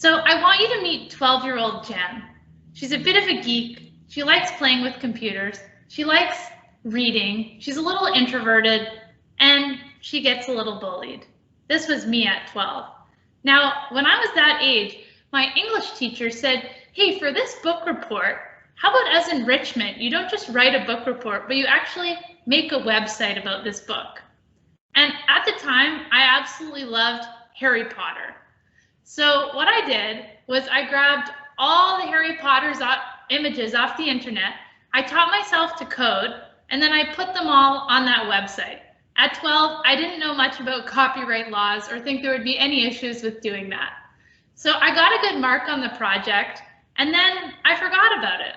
So I want you to meet 12-year-old Jen. She's a bit of a geek. She likes playing with computers. She likes reading. She's a little introverted, and she gets a little bullied. This was me at 12. Now, when I was that age, my English teacher said, hey, for this book report, how about as enrichment, you don't just write a book report, but you actually make a website about this book. And at the time, I absolutely loved Harry Potter. So what I did was I grabbed all the Harry Potter's images off the internet, I taught myself to code, and then I put them all on that website. At 12, I didn't know much about copyright laws or think there would be any issues with doing that. So I got a good mark on the project, and then I forgot about it.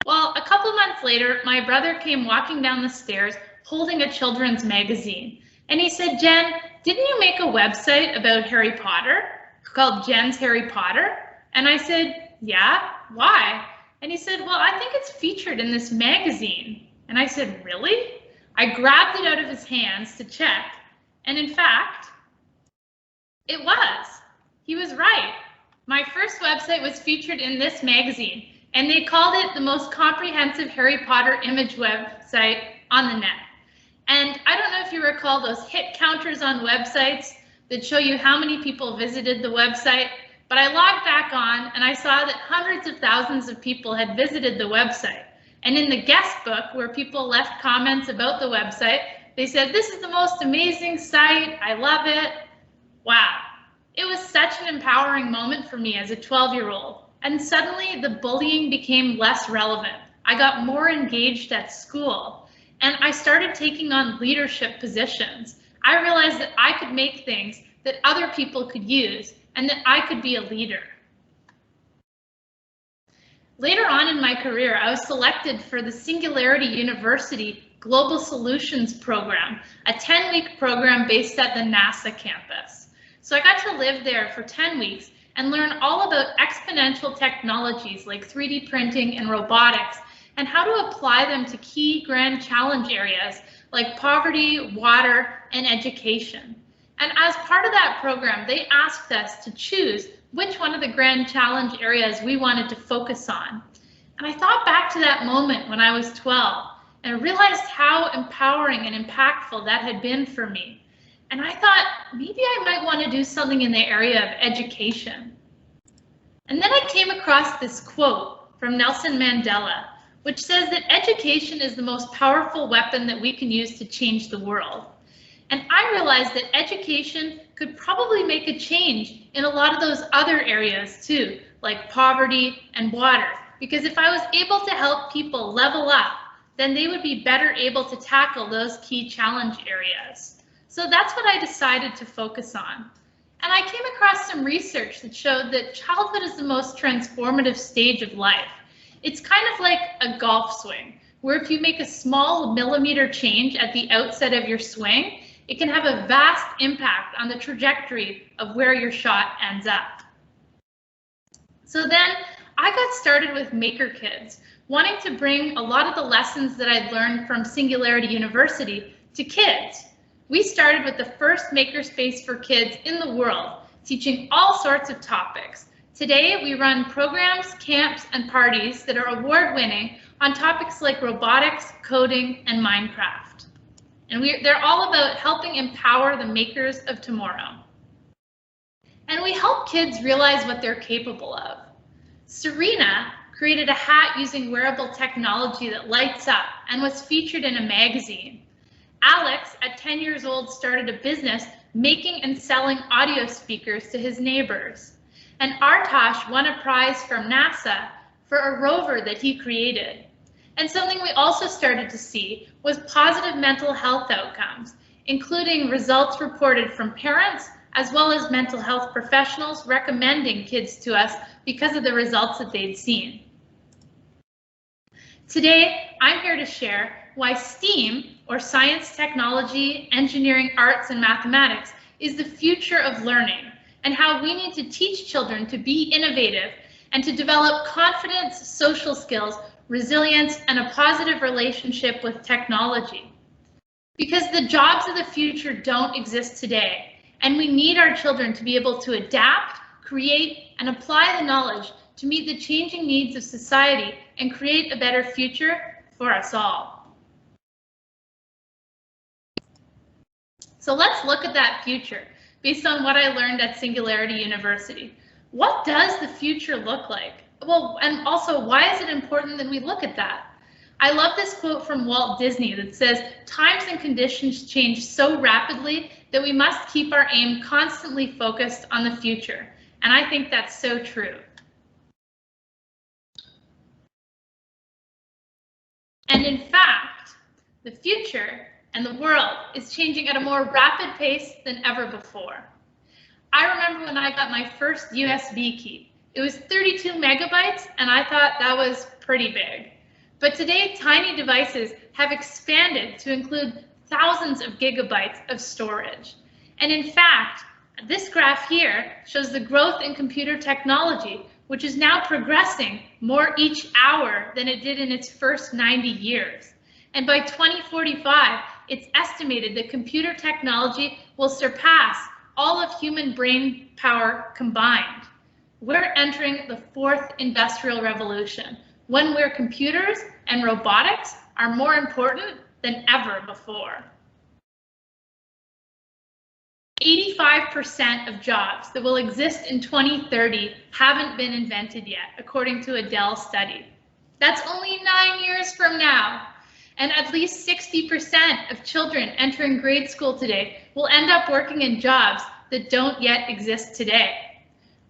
Well, a couple months later, my brother came walking down the stairs holding a children's magazine. And he said, Jen, didn't you make a website about Harry Potter called Jen's Harry Potter? And I said, yeah, why? And he said, well, I think it's featured in this magazine. And I said, really? I grabbed it out of his hands to check. And in fact, it was. He was right. My first website was featured in this magazine, and they called it the most comprehensive Harry Potter image website on the net. And I don't know if you recall those hit counters on websites that show you how many people visited the website, but I logged back on and I saw that hundreds of thousands of people had visited the website. And in the guest book, where people left comments about the website, they said, this is the most amazing site, I love it. Wow, it was such an empowering moment for me as a 12-year-old. And suddenly the bullying became less relevant. I got more engaged at school, and I started taking on leadership positions. I realized that I could make things that other people could use and that I could be a leader. Later on in my career, I was selected for the Singularity University Global Solutions Program, a 10-week program based at the NASA campus. So I got to live there for 10 weeks and learn all about exponential technologies like 3D printing and robotics, and how to apply them to key grand challenge areas like poverty, water, and education. And as part of that program, they asked us to choose which one of the grand challenge areas we wanted to focus on. And I thought back to that moment when I was 12 and realized how empowering and impactful that had been for me. And I thought maybe I might want to do something in the area of education. And then I came across this quote from Nelson Mandela, which says that education is the most powerful weapon that we can use to change the world. And I realized that education could probably make a change in a lot of those other areas too, like poverty and water, because if I was able to help people level up, then they would be better able to tackle those key challenge areas. So that's what I decided to focus on. And I came across some research that showed that childhood is the most transformative stage of life. It's kind of like a golf swing, where if you make a small millimeter change at the outset of your swing, it can have a vast impact on the trajectory of where your shot ends up. So then I got started with Maker Kids, wanting to bring a lot of the lessons that I'd learned from Singularity University to kids. We started with the first makerspace for kids in the world, teaching all sorts of topics. Today, we run programs, camps, and parties that are award-winning on topics like robotics, coding, and Minecraft. And they're all about helping empower the makers of tomorrow. And we help kids realize what they're capable of. Serena created a hat using wearable technology that lights up and was featured in a magazine. Alex, at 10 years old, started a business making and selling audio speakers to his neighbors. And Artash won a prize from NASA for a rover that he created. And something we also started to see was positive mental health outcomes, including results reported from parents as well as mental health professionals recommending kids to us because of the results that they'd seen. Today, I'm here to share why STEAM, or science, technology, engineering, arts, and mathematics, is the future of learning, and how we need to teach children to be innovative and to develop confidence, social skills, resilience, and a positive relationship with technology. Because the jobs of the future don't exist today, and we need our children to be able to adapt, create, and apply the knowledge to meet the changing needs of society and create a better future for us all. So let's look at that future based on what I learned at Singularity University. What does the future look like? Well, and also, why is it important that we look at that? I love this quote from Walt Disney that says, "Times and conditions change so rapidly that we must keep our aim constantly focused on the future." And I think that's so true. And in fact, the future and the world is changing at a more rapid pace than ever before. I remember when I got my first USB key. It was 32 megabytes, and I thought that was pretty big. But today, tiny devices have expanded to include thousands of gigabytes of storage. And in fact, this graph here shows the growth in computer technology, which is now progressing more each hour than it did in its first 90 years. And by 2045, it's estimated that computer technology will surpass all of human brain power combined. We're entering the fourth industrial revolution, one where computers and robotics are more important than ever before. 85% of jobs that will exist in 2030 haven't been invented yet, according to a Dell study. That's only 9 years from now. And at least 60% of children entering grade school today will end up working in jobs that don't yet exist today.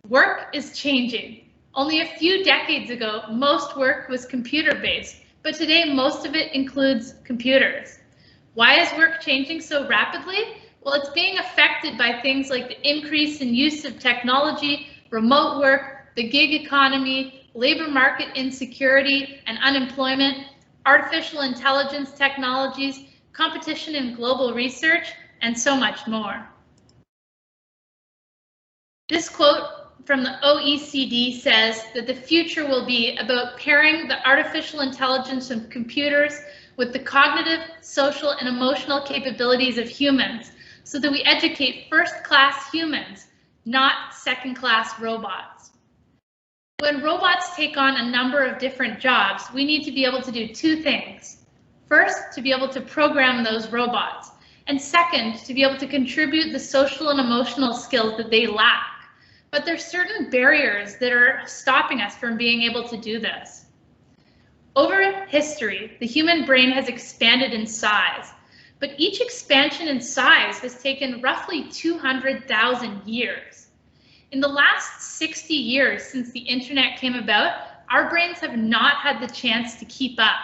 Work is changing. Only a few decades ago, most work was computer-based, but today most of it includes computers. Why is work changing so rapidly? Well, it's being affected by things like the increase in use of technology, remote work, the gig economy, labor market insecurity and unemployment, artificial intelligence technologies, competition in global research, and so much more. This quote from the OECD says that the future will be about pairing the artificial intelligence of computers with the cognitive, social, and emotional capabilities of humans, so that we educate first-class humans, not second-class robots. When robots take on a number of different jobs, we need to be able to do two things. First, to be able to program those robots, and second, to be able to contribute the social and emotional skills that they lack. But there's certain barriers that are stopping us from being able to do this. Over history, the human brain has expanded in size, but each expansion in size has taken roughly 200,000 years. In the last 60 years since the internet came about, our brains have not had the chance to keep up.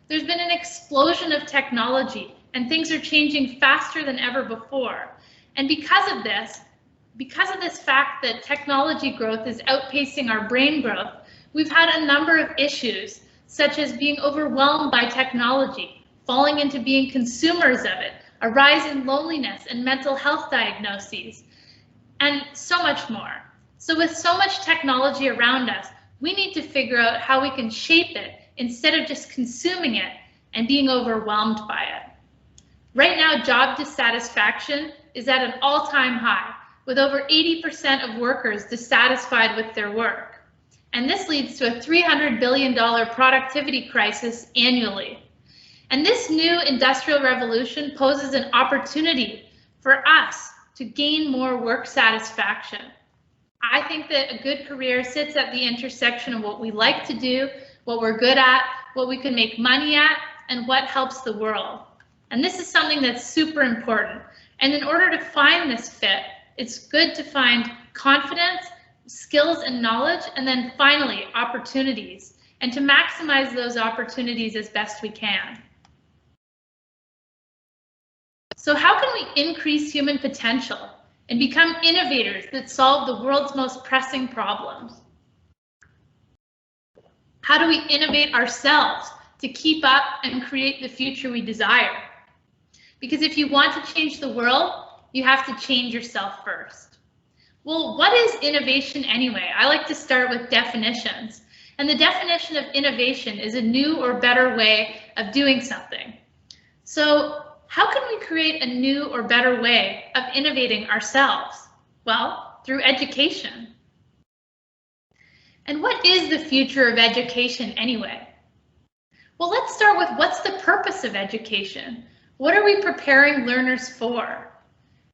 There's been an explosion of technology, and things are changing faster than ever before. And because of this fact that technology growth is outpacing our brain growth, we've had a number of issues, such as being overwhelmed by technology, falling into being consumers of it, a rise in loneliness and mental health diagnoses, and so much more. So with so much technology around us, we need to figure out how we can shape it instead of just consuming it and being overwhelmed by it. Right now, job dissatisfaction is at an all-time high, with over 80% of workers dissatisfied with their work. And this leads to a $300 billion productivity crisis annually. And this new industrial revolution poses an opportunity for us to gain more work satisfaction. I think that a good career sits at the intersection of what we like to do, what we're good at, what we can make money at, and what helps the world. And this is something that's super important. And in order to find this fit, it's good to find confidence, skills and knowledge, and then finally opportunities, and to maximize those opportunities as best we can. So how can we increase human potential and become innovators that solve the world's most pressing problems? How do we innovate ourselves to keep up and create the future we desire? Because if you want to change the world, you have to change yourself first. Well, what is innovation anyway? I like to start with definitions. And the definition of innovation is a new or better way of doing something. So how can we create a new or better way of innovating ourselves? Well, through education. And what is the future of education anyway? Well, let's start with what's the purpose of education? What are we preparing learners for?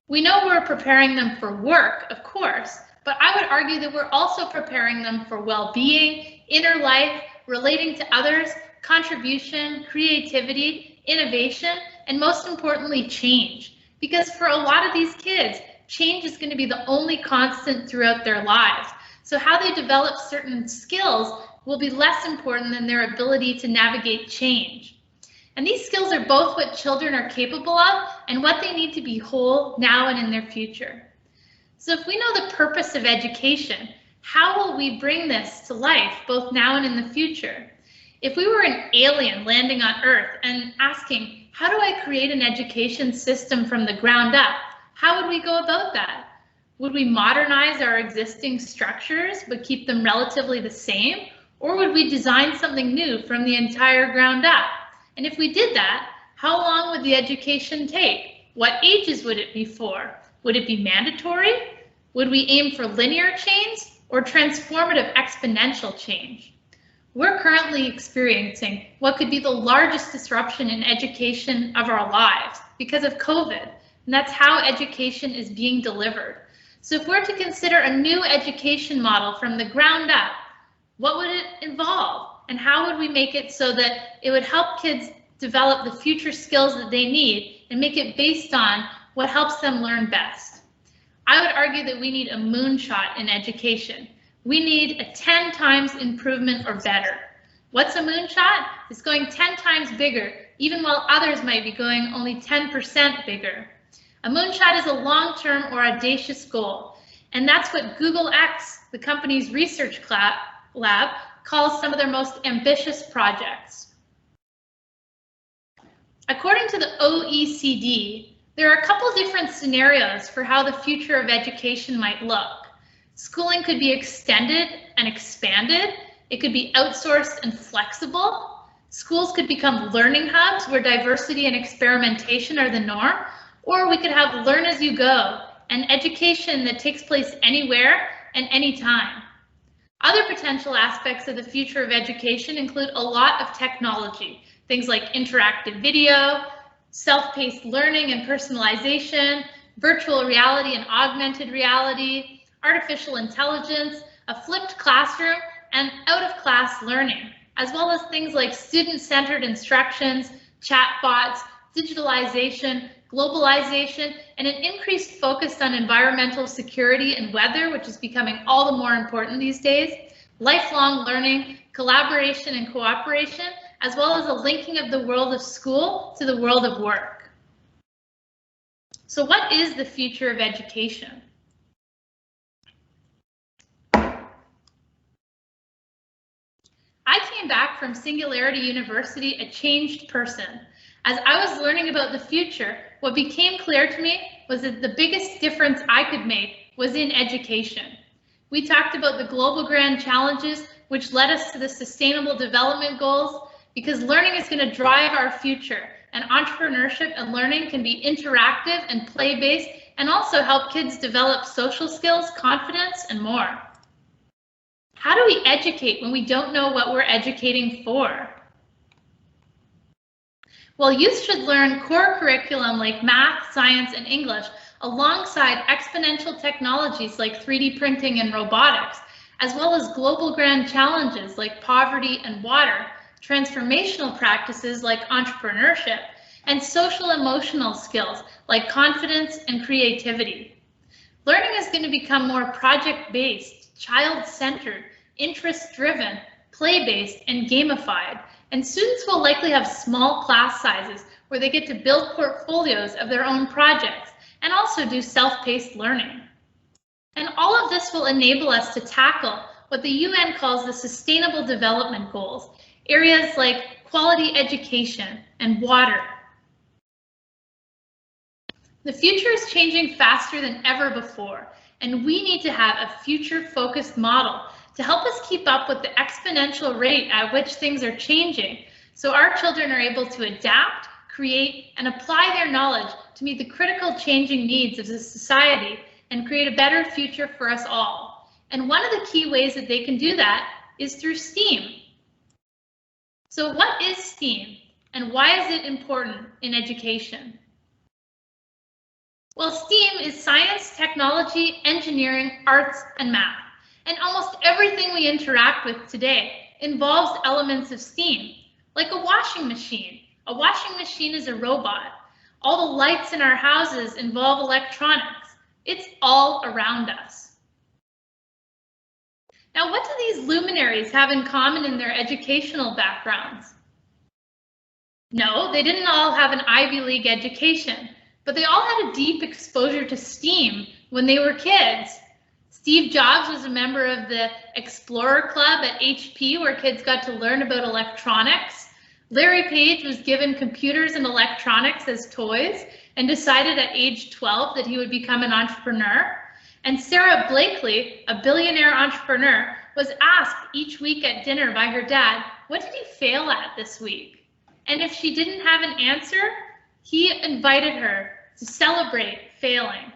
We know we're preparing them for work, of course, but I would argue that we're also preparing them for well-being, inner life, relating to others, contribution, creativity, innovation, and most importantly, change. Because for a lot of these kids, change is going to be the only constant throughout their lives. So how they develop certain skills will be less important than their ability to navigate change. And these skills are both what children are capable of and what they need to be whole now and in their future. So if we know the purpose of education, how will we bring this to life both now and in the future? If we were an alien landing on Earth and asking, how do I create an education system from the ground up? How would we go about that? Would we modernize our existing structures but keep them relatively the same? Or would we design something new from the entire ground up? And if we did that, how long would the education take? What ages would it be for? Would it be mandatory? Would we aim for linear change or transformative exponential change? We're currently experiencing what could be the largest disruption in education of our lives because of COVID, and that's how education is being delivered. So if we're to consider a new education model from the ground up, what would it involve? And how would we make it so that it would help kids develop the future skills that they need and make it based on what helps them learn best? I would argue that we need a moonshot in education. We need a 10 times improvement or better. What's a moonshot? It's going 10 times bigger, even while others might be going only 10% bigger. A moonshot is a long-term or audacious goal, and that's what Google X, the company's research lab, calls some of their most ambitious projects. According to the OECD, there are a couple different scenarios for how the future of education might look. Schooling could be extended and expanded. It could be outsourced and flexible. Schools could become learning hubs where diversity and experimentation are the norm, or we could have learn as you go, an education that takes place anywhere and anytime. Other potential aspects of the future of education include a lot of technology, things like interactive video, self-paced learning and personalization, virtual reality and augmented reality, artificial intelligence, a flipped classroom, and out-of-class learning, as well as things like student-centered instructions, chatbots, digitalization, globalization, and an increased focus on environmental security and weather, which is becoming all the more important these days, lifelong learning, collaboration and cooperation, as well as a linking of the world of school to the world of work. So what is the future of education? I came back from Singularity University a changed person. As I was learning about the future, what became clear to me was that the biggest difference I could make was in education. We talked about the global grand challenges, which led us to the Sustainable Development Goals, because learning is going to drive our future, and entrepreneurship and learning can be interactive and play-based, and also help kids develop social skills, confidence, and more. How do we educate when we don't know what we're educating for? Well, youth should learn core curriculum like math, science, and English alongside exponential technologies like 3D printing and robotics, as well as global grand challenges like poverty and water, transformational practices like entrepreneurship, and social emotional skills like confidence and creativity. Learning is going to become more project-based, child-centered, interest-driven, play-based, and gamified. And students will likely have small class sizes where they get to build portfolios of their own projects and also do self-paced learning. And all of this will enable us to tackle what the UN calls the Sustainable Development Goals, areas like quality education and water. The future is changing faster than ever before, and we need to have a future-focused model to help us keep up with the exponential rate at which things are changing, so our children are able to adapt, create, and apply their knowledge to meet the critical changing needs of the society and create a better future for us all. And one of the key ways that they can do that is through STEAM. So what is STEAM and why is it important in education? Well, STEAM is science, technology, engineering, arts, and math. And almost everything we interact with today involves elements of STEAM, like a washing machine. A washing machine is a robot. All the lights in our houses involve electronics. It's all around us. Now, what do these luminaries have in common in their educational backgrounds? No, they didn't all have an Ivy League education, but they all had a deep exposure to STEAM when they were kids. Steve Jobs was a member of the Explorer Club at HP, where kids got to learn about electronics. Larry Page was given computers and electronics as toys and decided at age 12 that he would become an entrepreneur. And Sarah Blakely, a billionaire entrepreneur, was asked each week at dinner by her dad, what did you fail at this week? And if she didn't have an answer, he invited her to celebrate failing.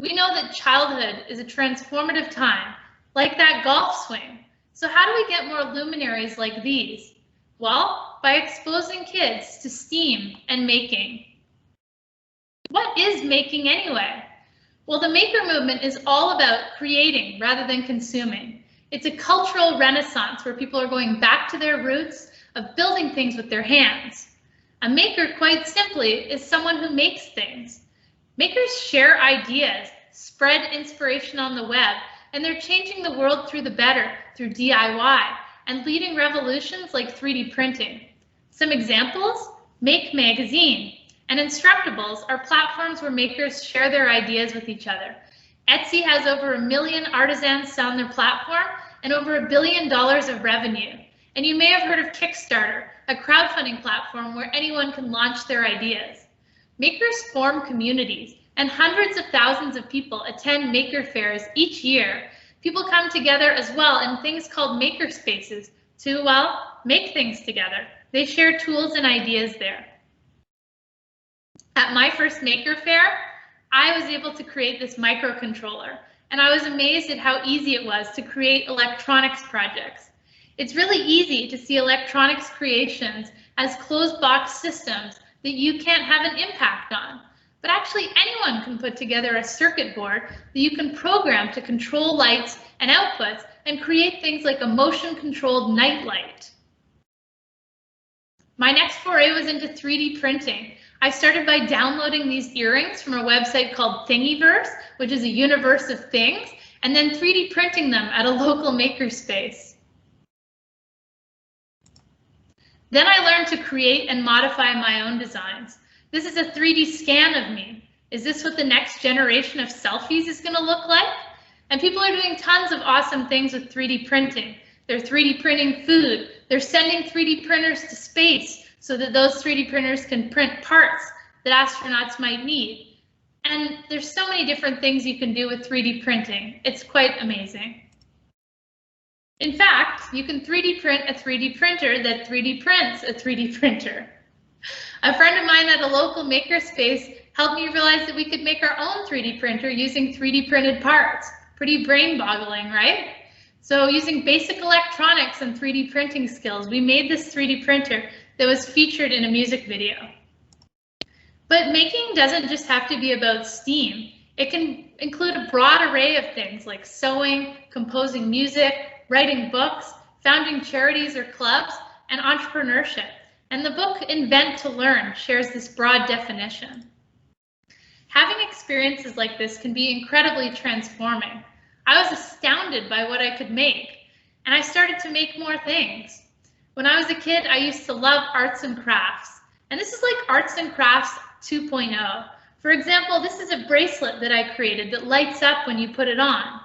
We know that childhood is a transformative time, like that golf swing. So how do we get more luminaries like these? Well, by exposing kids to STEAM and making. What is making anyway? Well, the maker movement is all about creating rather than consuming. It's a cultural renaissance where people are going back to their roots of building things with their hands. A maker, quite simply, is someone who makes things. Makers share ideas, spread inspiration on the web, and they're changing the world through the better through DIY and leading revolutions like 3D printing. Some examples: Make Magazine and Instructables are platforms where makers share their ideas with each other. Etsy has over 1 million artisans on their platform and over $1 billion of revenue. And you may have heard of Kickstarter, a crowdfunding platform where anyone can launch their ideas. Makers form communities, and hundreds of thousands of people attend maker fairs each year. People come together as well in things called maker spaces to, well, make things together. They share tools and ideas there. At my first maker fair, I was able to create this microcontroller, and I was amazed at how easy it was to create electronics projects. It's really easy to see electronics creations as closed box systems that you can't have an impact on. But actually anyone can put together a circuit board that you can program to control lights and outputs and create things like a motion controlled night light. My next foray was into 3D printing. I started by downloading these earrings from a website called Thingiverse, which is a universe of things, and then 3D printing them at a local makerspace. Then I learned to create and modify my own designs. This is a 3D scan of me. Is this what the next generation of selfies is going to look like? And people are doing tons of awesome things with 3D printing. They're 3D printing food. They're sending 3D printers to space so that those 3D printers can print parts that astronauts might need. And there's so many different things you can do with 3D printing. It's quite amazing. In fact, you can 3D print a 3D printer that 3D prints a 3D printer. A friend of mine at a local makerspace helped me realize that we could make our own 3D printer using 3D printed parts. Pretty brain-boggling, right? So using basic electronics and 3D printing skills, we made this 3D printer that was featured in a music video. But making doesn't just have to be about STEAM. It can include a broad array of things like sewing, composing music, writing books, founding charities or clubs, and entrepreneurship. And the book Invent to Learn shares this broad definition. Having experiences like this can be incredibly transforming. I was astounded by what I could make, and I started to make more things. When I was a kid, I used to love arts and crafts, and this is like arts and crafts 2.0. For example, this is a bracelet that I created that lights up when you put it on.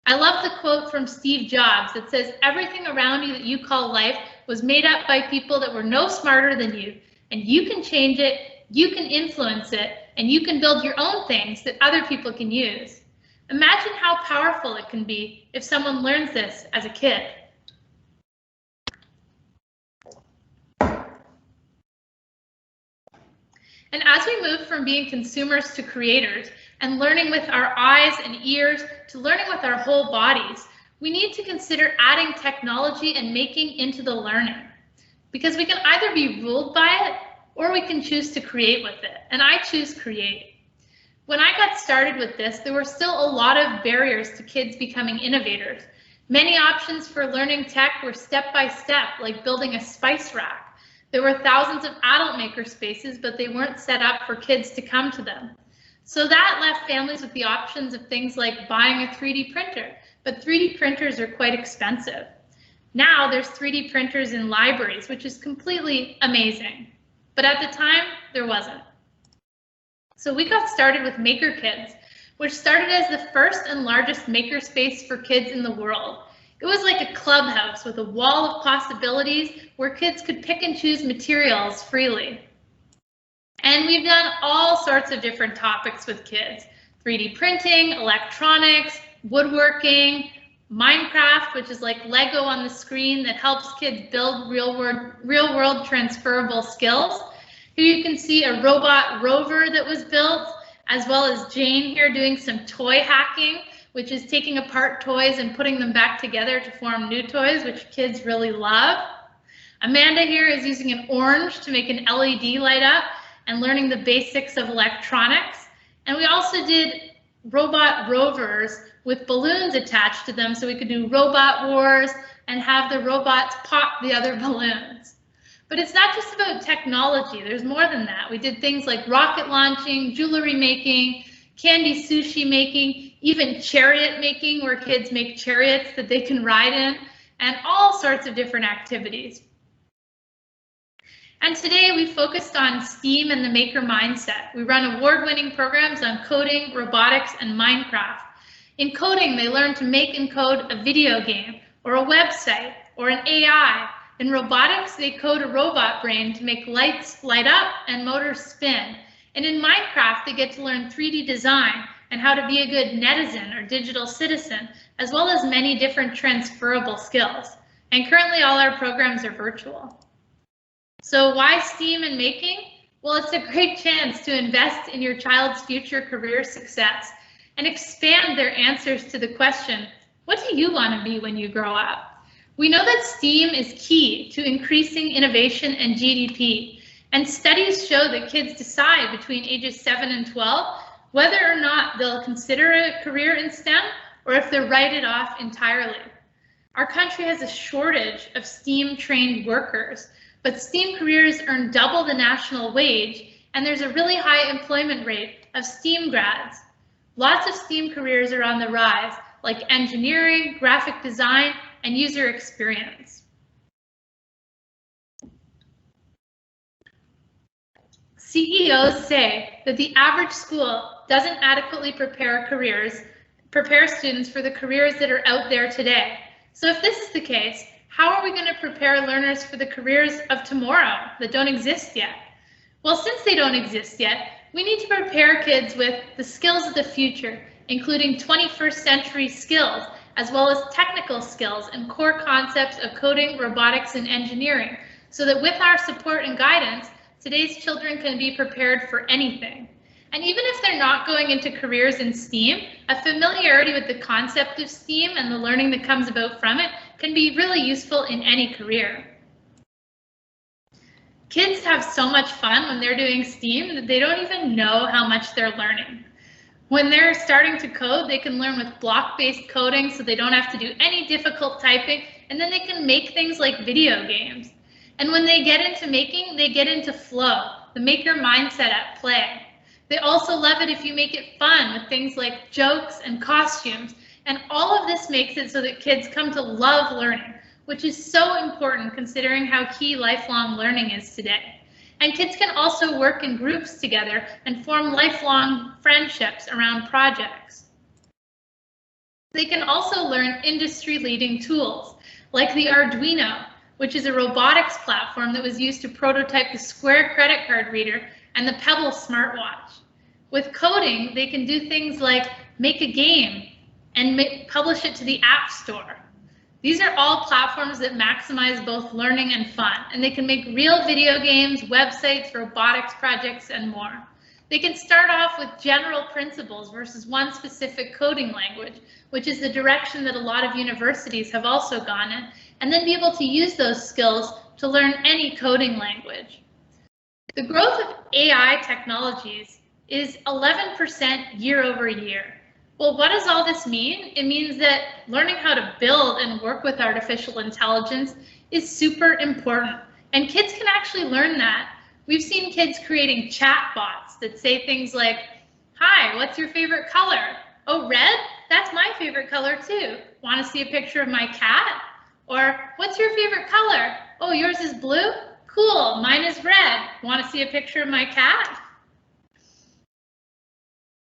I love the quote from Steve Jobs that says, everything around you that you call life was made up by people that were no smarter than you, and you can change it, you can influence it, and you can build your own things that other people can use. Imagine how powerful it can be if someone learns this as a kid. And as we move from being consumers to creators, and learning with our eyes and ears to learning with our whole bodies, we need to consider adding technology and making into the learning, because we can either be ruled by it or we can choose to create with it, and I choose create. When I got started with this, there were still a lot of barriers to kids becoming innovators. Many options for learning tech were step-by-step, like building a spice rack. There were thousands of adult maker spaces, but they weren't set up for kids to come to them. So that left families with the options of things like buying a 3D printer, but 3D printers are quite expensive. Now there's 3D printers in libraries, which is completely amazing. But at the time, there wasn't. So we got started with Maker Kids, which started as the first and largest makerspace for kids in the world. It was like a clubhouse with a wall of possibilities where kids could pick and choose materials freely. And we've done all sorts of different topics with kids: 3D printing, electronics, woodworking, Minecraft, which is like Lego on the screen that helps kids build real world transferable skills. Here you can see a robot rover that was built, as well as Jane here doing some toy hacking, which is taking apart toys and putting them back together to form new toys, which kids really love. Amanda here is using an orange to make an LED light up and learning the basics of electronics. And we also did robot rovers with balloons attached to them, so we could do robot wars and have the robots pop the other balloons. But it's not just about technology, there's more than that. We did things like rocket launching, jewelry making, candy sushi making, even chariot making, where kids make chariots that they can ride in, and all sorts of different activities. And today we focused on STEAM and the maker mindset. We run award-winning programs on coding, robotics, and Minecraft. In coding, they learn to make and code a video game, or a website, or an AI. In robotics, they code a robot brain to make lights light up and motors spin. And in Minecraft, they get to learn 3D design and how to be a good netizen or digital citizen, as well as many different transferable skills. And currently all our programs are virtual. So why STEAM and making? Well, it's a great chance to invest in your child's future career success and expand their answers to the question, what do you want to be when you grow up? We know that STEAM is key to increasing innovation and GDP, and studies show that kids decide between ages 7 and 12 whether or not they'll consider a career in STEM or if they'll write it off entirely. Our country has a shortage of STEAM trained workers, but STEAM careers earn double the national wage, and there's a really high employment rate of STEAM grads. Lots of STEAM careers are on the rise, like engineering, graphic design, and user experience. CEOs say that the average school doesn't adequately prepare students for the careers that are out there today. So if this is the case, how are we going to prepare learners for the careers of tomorrow that don't exist yet? Well, since they don't exist yet, we need to prepare kids with the skills of the future, including 21st century skills, as well as technical skills and core concepts of coding, robotics, and engineering, so that with our support and guidance, today's children can be prepared for anything. And even if they're not going into careers in STEAM, a familiarity with the concept of STEAM and the learning that comes about from it can be really useful in any career. Kids have so much fun when they're doing STEAM that they don't even know how much they're learning. When they're starting to code, they can learn with block-based coding so they don't have to do any difficult typing, and then they can make things like video games. And when they get into making, they get into flow, the maker mindset at play. They also love it if you make it fun with things like jokes and costumes, and all of this makes it so that kids come to love learning, which is so important considering how key lifelong learning is today. And kids can also work in groups together and form lifelong friendships around projects. They can also learn industry-leading tools, like the Arduino, which is a robotics platform that was used to prototype the Square credit card reader and the Pebble smartwatch. With coding, they can do things like make a game and publish it to the App Store. These are all platforms that maximize both learning and fun, and they can make real video games, websites, robotics projects, and more. They can start off with general principles versus one specific coding language, which is the direction that a lot of universities have also gone in, and then be able to use those skills to learn any coding language. The growth of AI technologies is 11% year over year. Well, what does all this mean? It means that learning how to build and work with artificial intelligence is super important, and kids can actually learn that. We've seen kids creating chat bots that say things like, "Hi, what's your favorite color? Oh, red? That's my favorite color too. Want to see a picture of my cat?" Or, "What's your favorite color? Oh, yours is blue? Cool, mine is red. Want to see a picture of my cat?"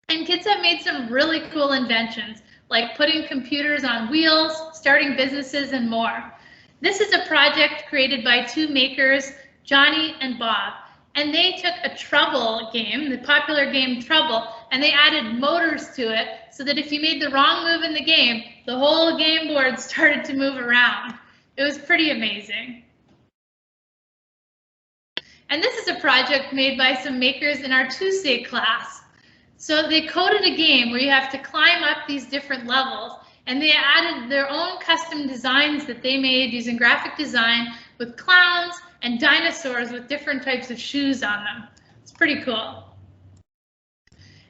And kids have made some really cool inventions, like putting computers on wheels, starting businesses, and more. This is a project created by two makers, Johnny and Bob, and they took a Trouble game, the popular game Trouble, and they added motors to it so that if you made the wrong move in the game, the whole game board started to move around. It was pretty amazing. And this is a project made by some makers in our Tuesday class. So they coded a game where you have to climb up these different levels, and they added their own custom designs that they made using graphic design with clowns and dinosaurs with different types of shoes on them. It's pretty cool.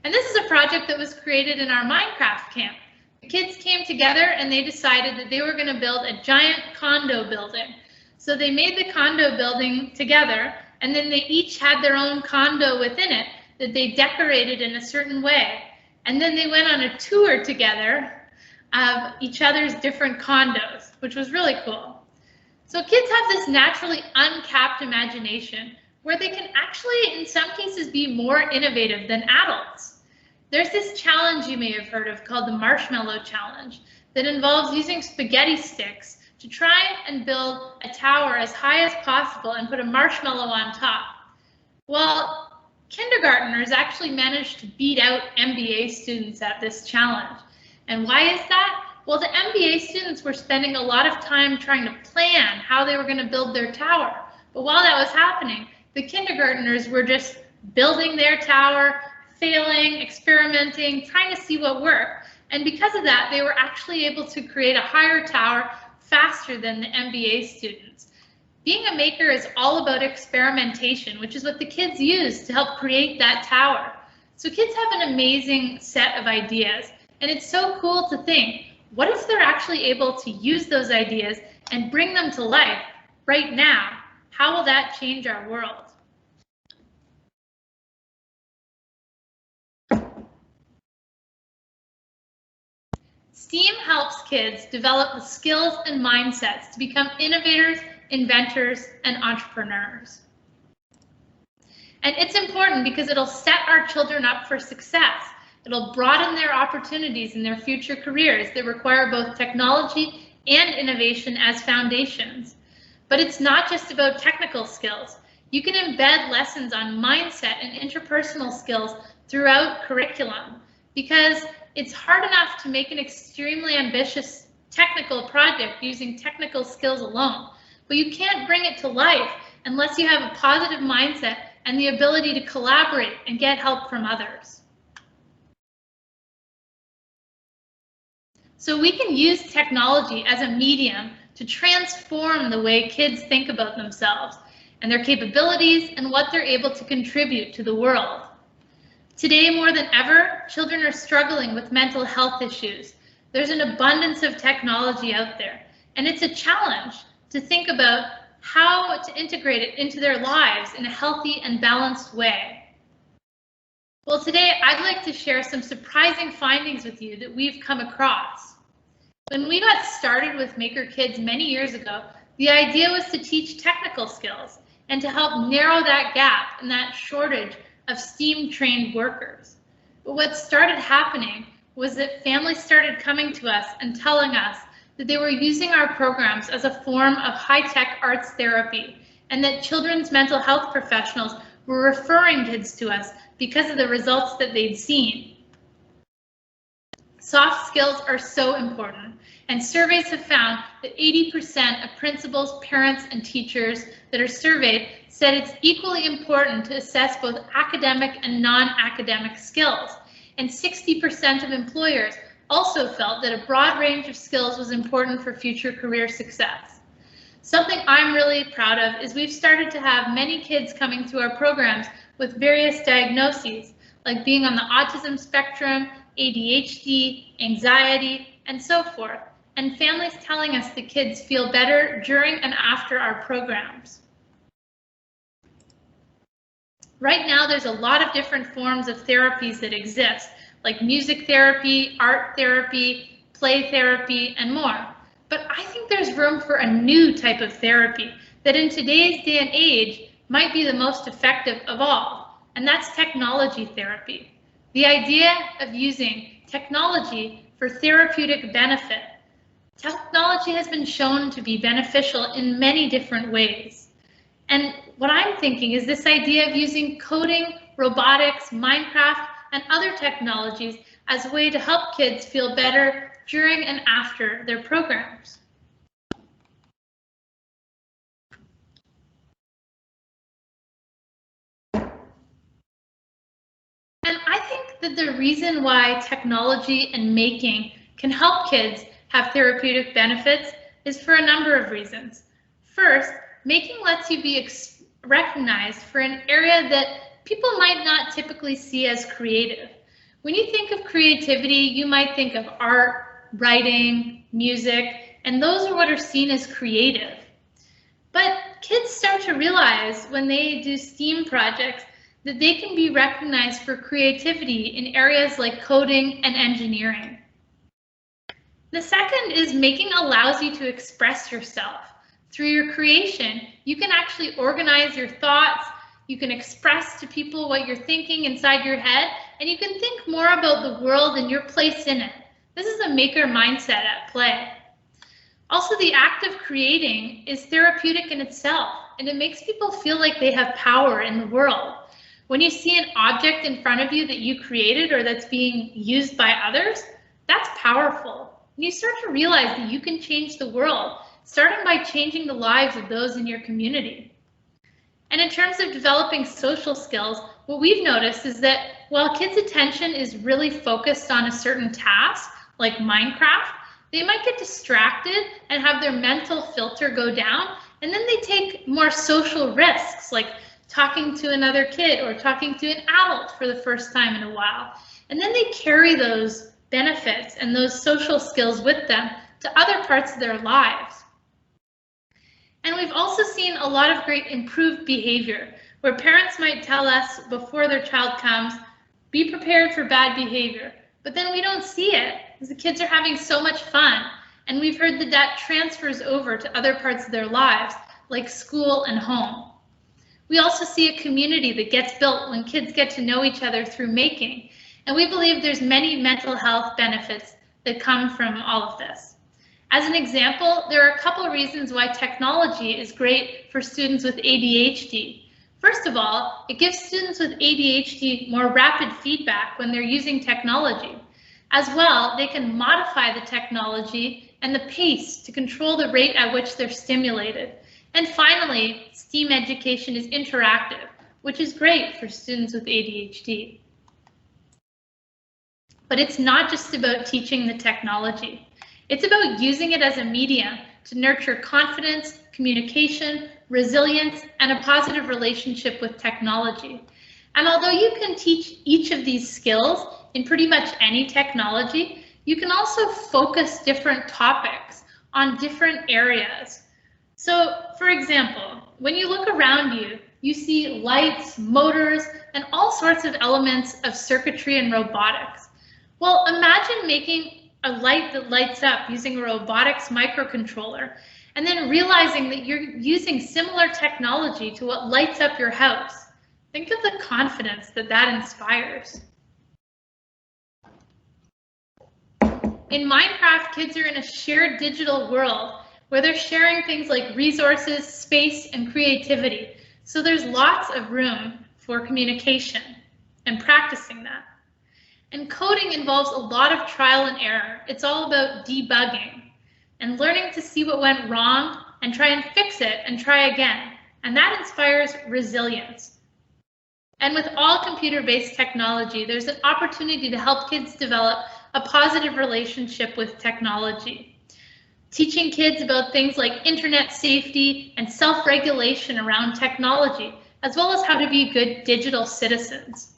And this is a project that was created in our Minecraft camp. The kids came together and they decided that they were going to build a giant condo building. So they made the condo building together, and then they each had their own condo within it that they decorated in a certain way. And then they went on a tour together of each other's different condos, which was really cool. So kids have this naturally uncapped imagination where they can actually, in some cases, be more innovative than adults. There's this challenge you may have heard of called the Marshmallow Challenge that involves using spaghetti sticks to try and build a tower as high as possible and put a marshmallow on top. Well, kindergartners actually managed to beat out MBA students at this challenge. And why is that? Well, the MBA students were spending a lot of time trying to plan how they were going to build their tower. But while that was happening, the kindergartners were just building their tower, failing, experimenting, trying to see what worked. And because of that, they were actually able to create a higher tower faster than the MBA students. Being a maker is all about experimentation, which is what the kids use to help create that tower. So kids have an amazing set of ideas, and it's so cool to think, what if they're actually able to use those ideas and bring them to life right now? How will that change our world? STEAM helps kids develop the skills and mindsets to become innovators, inventors, and entrepreneurs. And it's important because it'll set our children up for success. It'll broaden their opportunities in their future careers that require both technology and innovation as foundations. But it's not just about technical skills. You can embed lessons on mindset and interpersonal skills throughout curriculum, because it's hard enough to make an extremely ambitious technical project using technical skills alone, but you can't bring it to life unless you have a positive mindset and the ability to collaborate and get help from others. So we can use technology as a medium to transform the way kids think about themselves and their capabilities and what they're able to contribute to the world. Today, more than ever, children are struggling with mental health issues. There's an abundance of technology out there, and it's a challenge to think about how to integrate it into their lives in a healthy and balanced way. Well, today I'd like to share some surprising findings with you that we've come across. When we got started with Maker Kids many years ago, the idea was to teach technical skills and to help narrow that gap and that shortage of STEAM-trained workers. But what started happening was that families started coming to us and telling us that they were using our programs as a form of high-tech arts therapy, and that children's mental health professionals were referring kids to us because of the results that they'd seen. Soft skills are so important, and surveys have found that 80% of principals, parents, and teachers that are surveyed said it's equally important to assess both academic and non-academic skills. And 60% of employers also felt that a broad range of skills was important for future career success. Something I'm really proud of is we've started to have many kids coming through our programs with various diagnoses, like being on the autism spectrum, ADHD, anxiety, and so forth, and families telling us the kids feel better during and after our programs. Right now, there's a lot of different forms of therapies that exist, like music therapy, art therapy, play therapy, and more. But I think there's room for a new type of therapy that in today's day and age might be the most effective of all, and that's technology therapy. The idea of using technology for therapeutic benefit. Technology has been shown to be beneficial in many different ways. And what I'm thinking is this idea of using coding, robotics, Minecraft, and other technologies as a way to help kids feel better during and after their programs. And I think that the reason why technology and making can help kids have therapeutic benefits is for a number of reasons. First, making lets you be recognized for an area that people might not typically see as creative. When you think of creativity, you might think of art, writing, music, and those are what are seen as creative. But kids start to realize when they do STEAM projects that they can be recognized for creativity in areas like coding and engineering. The second is making allows you to express yourself. Through your creation, you can actually organize your thoughts, you can express to people what you're thinking inside your head, and you can think more about the world and your place in it. This is a maker mindset at play. Also, the act of creating is therapeutic in itself, and it makes people feel like they have power in the world. When you see an object in front of you that you created or that's being used by others, that's powerful. And you start to realize that you can change the world, starting by changing the lives of those in your community. And in terms of developing social skills, what we've noticed is that while kids' attention is really focused on a certain task, like Minecraft, they might get distracted and have their mental filter go down, and then they take more social risks, like talking to another kid or talking to an adult for the first time in a while. And then they carry those benefits and those social skills with them to other parts of their lives. And we've also seen a lot of great improved behavior, where parents might tell us before their child comes, be prepared for bad behavior, but then we don't see it because the kids are having so much fun. And we've heard that that transfers over to other parts of their lives, like school and home. We also see a community that gets built when kids get to know each other through making. And we believe there's many mental health benefits that come from all of this. As an example, there are a couple of reasons why technology is great for students with ADHD. First of all, it gives students with ADHD more rapid feedback when they're using technology. As well, they can modify the technology and the pace to control the rate at which they're stimulated. And finally, STEAM education is interactive, which is great for students with ADHD. But it's not just about teaching the technology. It's about using it as a medium to nurture confidence, communication, resilience, and a positive relationship with technology. And although you can teach each of these skills in pretty much any technology, you can also focus different topics on different areas. So, for example, when you look around you, you see lights, motors, and all sorts of elements of circuitry and robotics. Well, imagine making a light that lights up using a robotics microcontroller, and then realizing that you're using similar technology to what lights up your house. Think of the confidence that that inspires. In Minecraft, kids are in a shared digital world where they're sharing things like resources, space, and creativity. So there's lots of room for communication and practicing that. And coding involves a lot of trial and error. It's all about debugging and learning to see what went wrong and try and fix it and try again. And that inspires resilience. And with all computer-based technology, there's an opportunity to help kids develop a positive relationship with technology. Teaching kids about things like internet safety and self-regulation around technology, as well as how to be good digital citizens.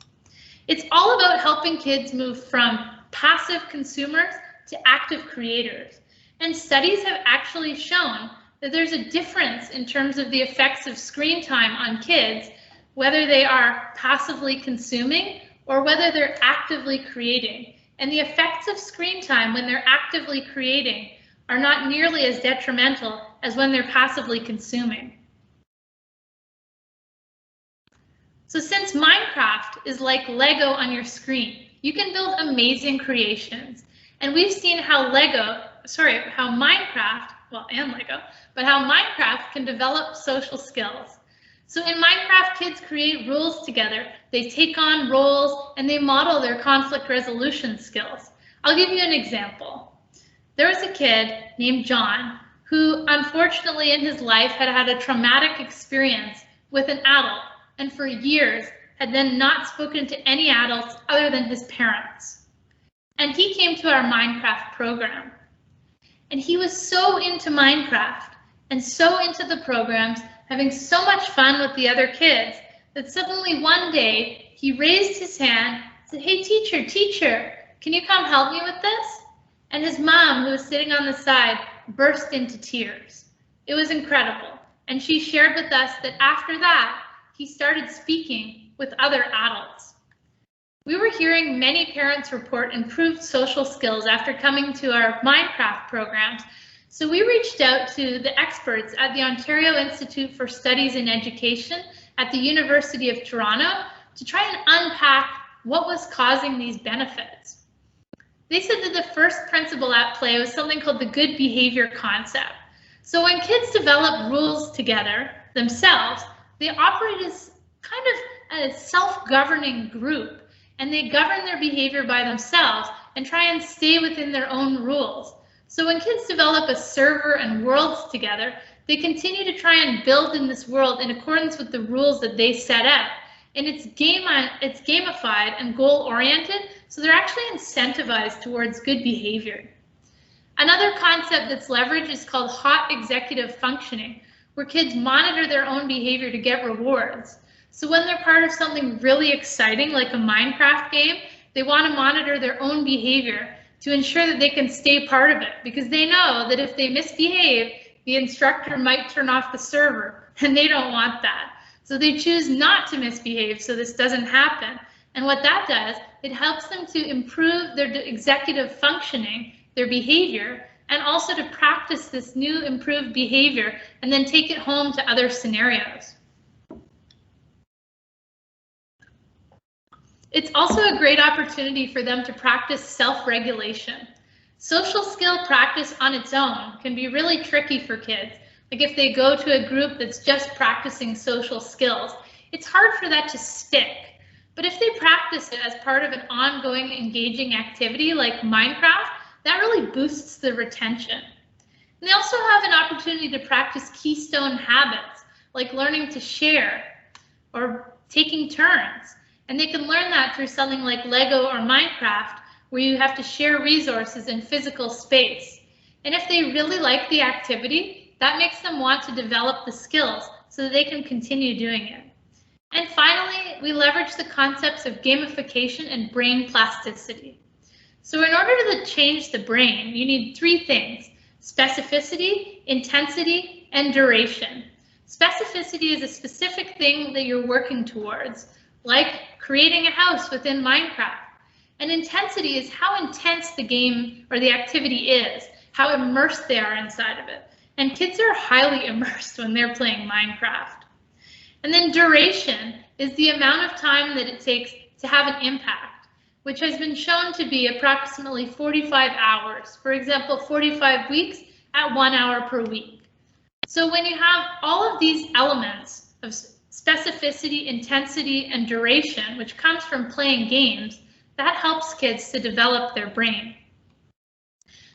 It's all about helping kids move from passive consumers to active creators. And studies have actually shown that there's a difference in terms of the effects of screen time on kids, whether they are passively consuming or whether they're actively creating. And the effects of screen time when they're actively creating are not nearly as detrimental as when they're passively consuming. So since Minecraft is like Lego on your screen, you can build amazing creations. And we've seen how Minecraft, well, and Lego, but how Minecraft can develop social skills. So in Minecraft, kids create rules together, they take on roles, and they model their conflict resolution skills. I'll give you an example. There was a kid named John who unfortunately in his life had had a traumatic experience with an adult, and for years had then not spoken to any adults other than his parents. And he came to our Minecraft program. And he was so into Minecraft and so into the programs, having so much fun with the other kids, that suddenly one day he raised his hand and said, "Hey, teacher, can you come help me with this?" And his mom, who was sitting on the side, burst into tears. It was incredible. And she shared with us that after that, he started speaking with other adults. We were hearing many parents report improved social skills after coming to our Minecraft programs, so we reached out to the experts at the Ontario Institute for Studies in Education at the University of Toronto to try and unpack what was causing these benefits. They said that the first principle at play was something called the good behavior concept. So when kids develop rules together themselves, they operate as kind of a self-governing group, and they govern their behavior by themselves and try and stay within their own rules. So when kids develop a server and worlds together, they continue to try and build in this world in accordance with the rules that they set out. And it's gamified and goal-oriented, so they're actually incentivized towards good behavior. Another concept that's leveraged is called hot executive functioning, where kids monitor their own behavior to get rewards. So when they're part of something really exciting, like a Minecraft game, they want to monitor their own behavior to ensure that they can stay part of it, because they know that if they misbehave, the instructor might turn off the server, and they don't want that. So they choose not to misbehave so this doesn't happen. And what that does, it helps them to improve their executive functioning, their behavior, and also to practice this new improved behavior and then take it home to other scenarios. It's also a great opportunity for them to practice self-regulation. Social skill practice on its own can be really tricky for kids. Like if they go to a group that's just practicing social skills, it's hard for that to stick. But if they practice it as part of an ongoing engaging activity like Minecraft, that really boosts the retention. And they also have an opportunity to practice keystone habits, like learning to share or taking turns. And they can learn that through something like Lego or Minecraft, where you have to share resources in physical space. And if they really like the activity, that makes them want to develop the skills so that they can continue doing it. And finally, we leverage the concepts of gamification and brain plasticity. So in order to change the brain, you need three things: specificity, intensity, and duration. Specificity is a specific thing that you're working towards, like creating a house within Minecraft. And intensity is how intense the game or the activity is, how immersed they are inside of it. And kids are highly immersed when they're playing Minecraft. And then duration is the amount of time that it takes to have an impact, which has been shown to be approximately 45 hours. For example, 45 weeks at 1 hour per week. So when you have all of these elements of specificity, intensity, and duration, which comes from playing games, that helps kids to develop their brain.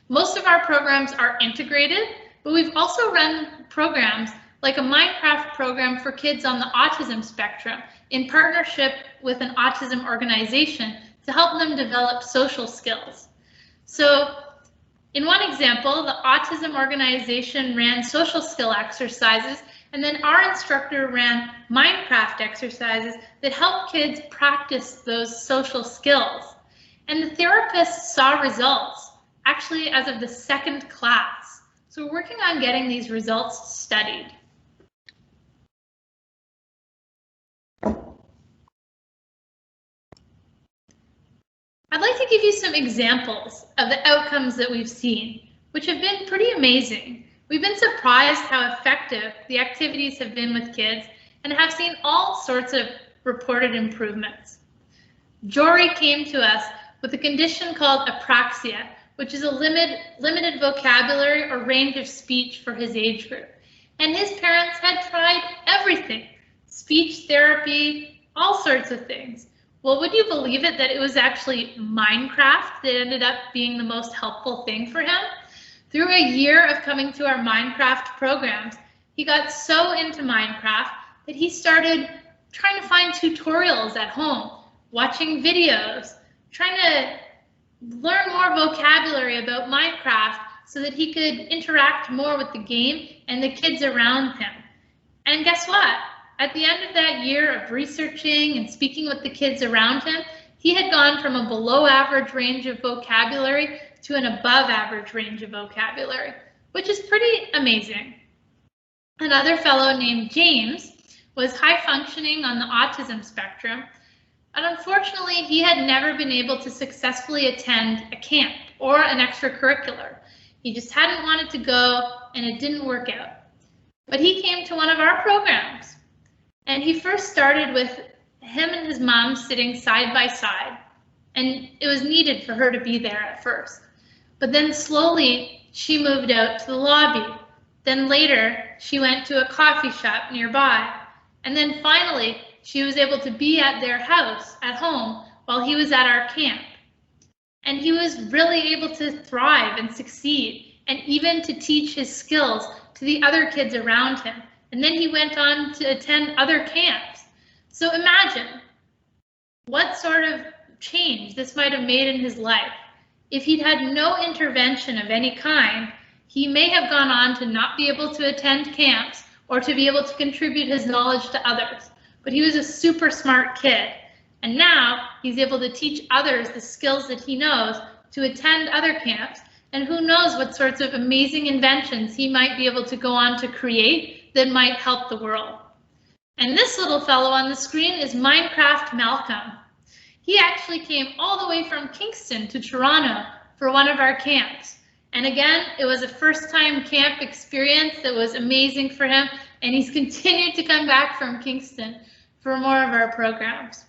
Most of our programs are integrated, but we've also run programs like a Minecraft program for kids on the autism spectrum in partnership with an autism organization to help them develop social skills. So in one example, the autism organization ran social skill exercises, and then our instructor ran Minecraft exercises that help kids practice those social skills. And the therapists saw results actually as of the second class. So we're working on getting these results studied. I'd like to give you some examples of the outcomes that we've seen, which have been pretty amazing. We've been surprised how effective the activities have been with kids and have seen all sorts of reported improvements. Jory came to us with a condition called apraxia, which is a limited vocabulary or range of speech for his age group. And his parents had tried everything, speech therapy, all sorts of things. Well, would you believe it that it was actually Minecraft that ended up being the most helpful thing for him? Through a year of coming to our Minecraft programs, he got so into Minecraft that he started trying to find tutorials at home, watching videos, trying to learn more vocabulary about Minecraft so that he could interact more with the game and the kids around him. And guess what? At the end of that year of researching and speaking with the kids around him, he had gone from a below average range of vocabulary to an above average range of vocabulary, which is pretty amazing. Another fellow named James was high functioning on the autism spectrum, and unfortunately he had never been able to successfully attend a camp or an extracurricular. He just hadn't wanted to go and it didn't work out. But he came to one of our programs. And he first started with him and his mom sitting side by side, and it was needed for her to be there at first. But then slowly she moved out to the lobby. Then later she went to a coffee shop nearby. And then finally she was able to be at their house at home while he was at our camp. And he was really able to thrive and succeed, and even to teach his skills to the other kids around him. And then he went on to attend other camps. So imagine what sort of change this might have made in his life. If he'd had no intervention of any kind, he may have gone on to not be able to attend camps or to be able to contribute his knowledge to others. But he was a super smart kid. And now he's able to teach others the skills that he knows to attend other camps. And who knows what sorts of amazing inventions he might be able to go on to create that might help the world. And this little fellow on the screen is Minecraft Malcolm. He actually came all the way from Kingston to Toronto for one of our camps. And again, it was a first-time camp experience that was amazing for him, and he's continued to come back from Kingston for more of our programs.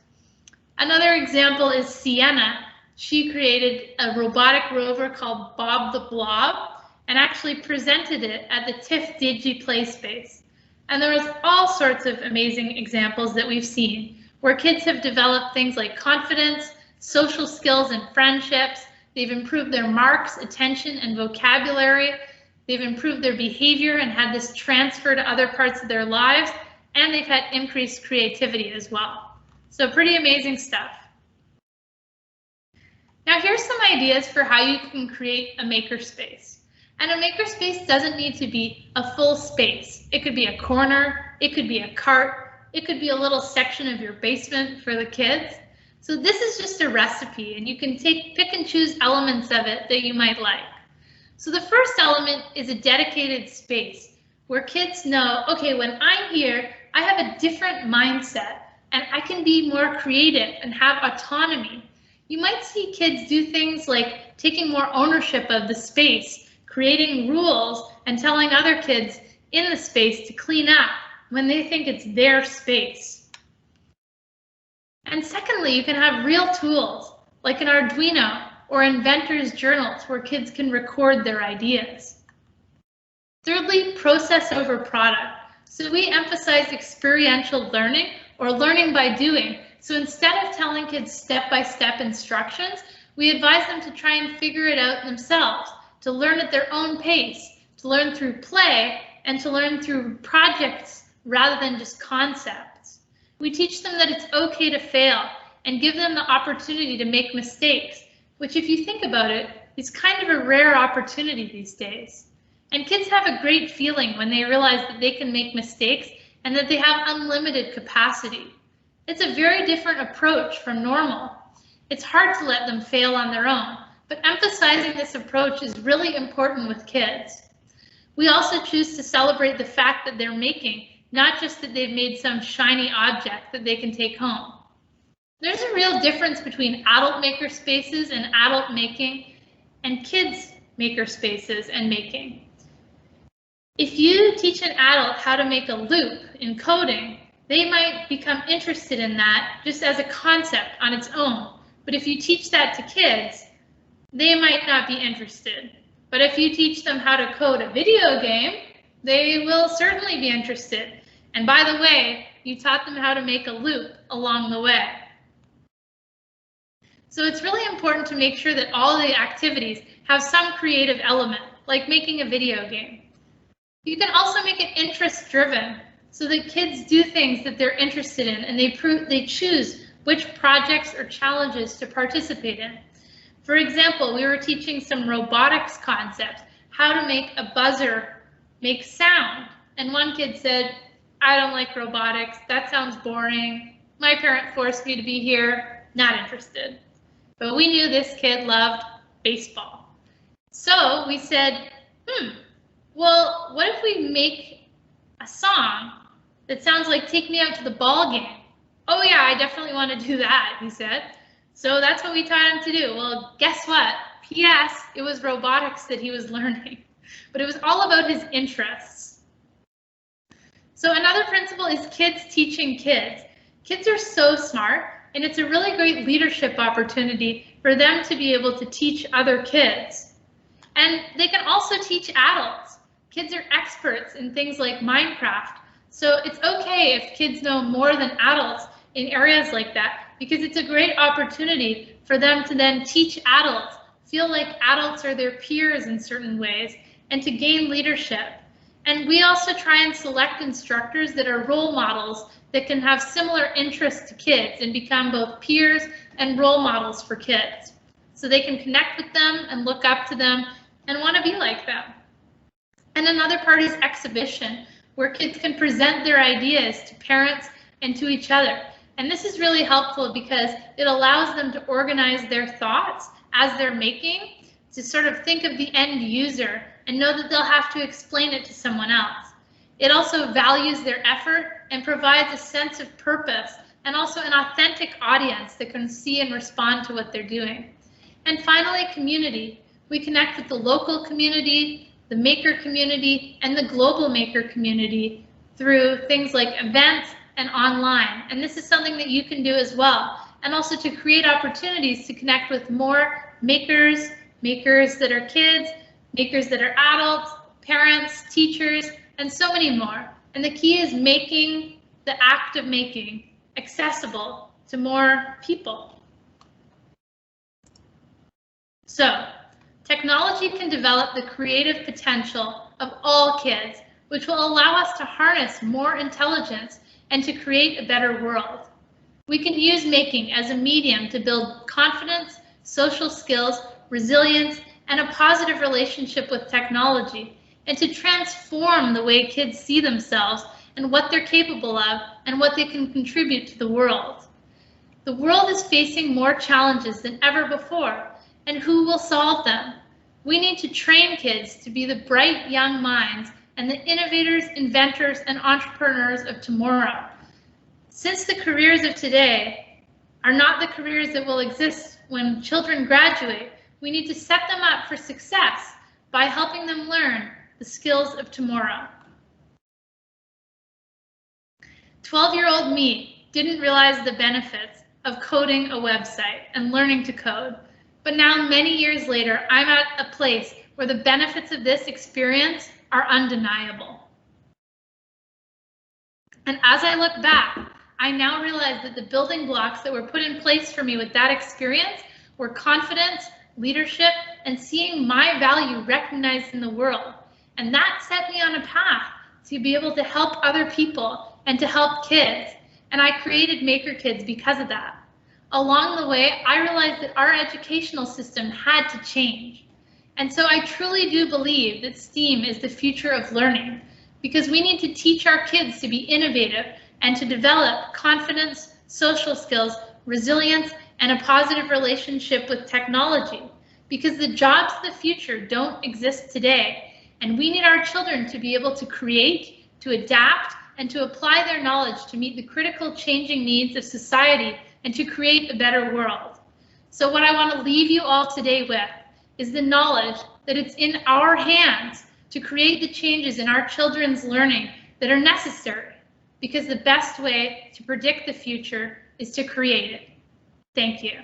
Another example is Sienna. She created a robotic rover called Bob the Blob and actually presented it at the TIFF Digi Play Space. And there was all sorts of amazing examples that we've seen where kids have developed things like confidence, social skills and friendships. They've improved their marks, attention, and vocabulary. They've improved their behavior and had this transfer to other parts of their lives, and they've had increased creativity as well. So pretty amazing stuff. Now here's some ideas for how you can create a makerspace. And a makerspace doesn't need to be a full space. It could be a corner, it could be a cart, it could be a little section of your basement for the kids. So this is just a recipe, and you can pick and choose elements of it that you might like. So the first element is a dedicated space where kids know, okay, when I'm here, I have a different mindset and I can be more creative and have autonomy. You might see kids do things like taking more ownership of the space, creating rules, and telling other kids in the space to clean up when they think it's their space. And secondly, you can have real tools like an Arduino or inventor's journals where kids can record their ideas. Thirdly, process over product. So we emphasize experiential learning or learning by doing, So instead of telling kids step-by-step instructions, we advise them to try and figure it out themselves, to learn at their own pace, to learn through play, and to learn through projects rather than just concepts. We teach them that it's okay to fail and give them the opportunity to make mistakes, which, if you think about it, is kind of a rare opportunity these days. And kids have a great feeling when they realize that they can make mistakes and that they have unlimited capacity. It's a very different approach from normal. It's hard to let them fail on their own, but emphasizing this approach is really important with kids. We also choose to celebrate the fact that they're making, not just that they've made some shiny object that they can take home. There's a real difference between adult maker spaces and adult making and kids maker spaces and making. If you teach an adult how to make a loop in coding, they might become interested in that just as a concept on its own. But if you teach that to kids, they might not be interested. But if you teach them how to code a video game, they will certainly be interested. And by the way, you taught them how to make a loop along the way. So it's really important to make sure that all the activities have some creative element, like making a video game. You can also make it interest-driven, so that kids do things that they're interested in and they choose which projects or challenges to participate in. For example, we were teaching some robotics concepts, how to make a buzzer make sound. And one kid said, I don't like robotics, that sounds boring. My parent forced me to be here, not interested. But we knew this kid loved baseball. So we said, well, what if we make a song that sounds like Take Me Out to the Ball Game? Oh yeah, I definitely want to do that, he said. So that's what we taught him to do. Well, guess what? P.S. It was robotics that he was learning, but it was all about his interests. So another principle is kids teaching kids. Kids are so smart, and it's a really great leadership opportunity for them to be able to teach other kids. And they can also teach adults. Kids are experts in things like Minecraft, so it's okay if kids know more than adults in areas like that, because it's a great opportunity for them to then teach adults, feel like adults are their peers in certain ways, and to gain leadership. And we also try and select instructors that are role models that can have similar interests to kids and become both peers and role models for kids. So they can connect with them and look up to them and want to be like them. And another part is exhibition, where kids can present their ideas to parents and to each other. And this is really helpful because it allows them to organize their thoughts as they're making, to sort of think of the end user and know that they'll have to explain it to someone else. It also values their effort and provides a sense of purpose and also an authentic audience that can see and respond to what they're doing. And finally, community. We connect with the local community, the maker community, and the global maker community through things like events and online. And this is something that you can do as well. And also to create opportunities to connect with more makers, makers that are kids, makers that are adults, parents, teachers, and so many more. And the key is making the act of making accessible to more people. So, technology can develop the creative potential of all kids, which will allow us to harness more intelligence and to create a better world. We can use making as a medium to build confidence, social skills, resilience, and a positive relationship with technology, and to transform the way kids see themselves and what they're capable of and what they can contribute to the world. The world is facing more challenges than ever before, and who will solve them? We need to train kids to be the bright young minds and the innovators, inventors, and entrepreneurs of tomorrow. Since the careers of today are not the careers that will exist when children graduate, we need to set them up for success by helping them learn the skills of tomorrow. 12-year-old me didn't realize the benefits of coding a website and learning to code, but now many years later, I'm at a place where the benefits of this experience are undeniable. And as I look back, I now realize that the building blocks that were put in place for me with that experience were confidence, leadership, and seeing my value recognized in the world. And that set me on a path to be able to help other people and to help kids. And I created Maker Kids because of that. Along the way, I realized that our educational system had to change. And so I truly do believe that STEAM is the future of learning, because we need to teach our kids to be innovative and to develop confidence, social skills, resilience, and a positive relationship with technology, because the jobs of the future don't exist today. And we need our children to be able to create, to adapt, and to apply their knowledge to meet the critical changing needs of society and to create a better world. So what I want to leave you all today with is the knowledge that it's in our hands to create the changes in our children's learning that are necessary, because the best way to predict the future is to create it. Thank you.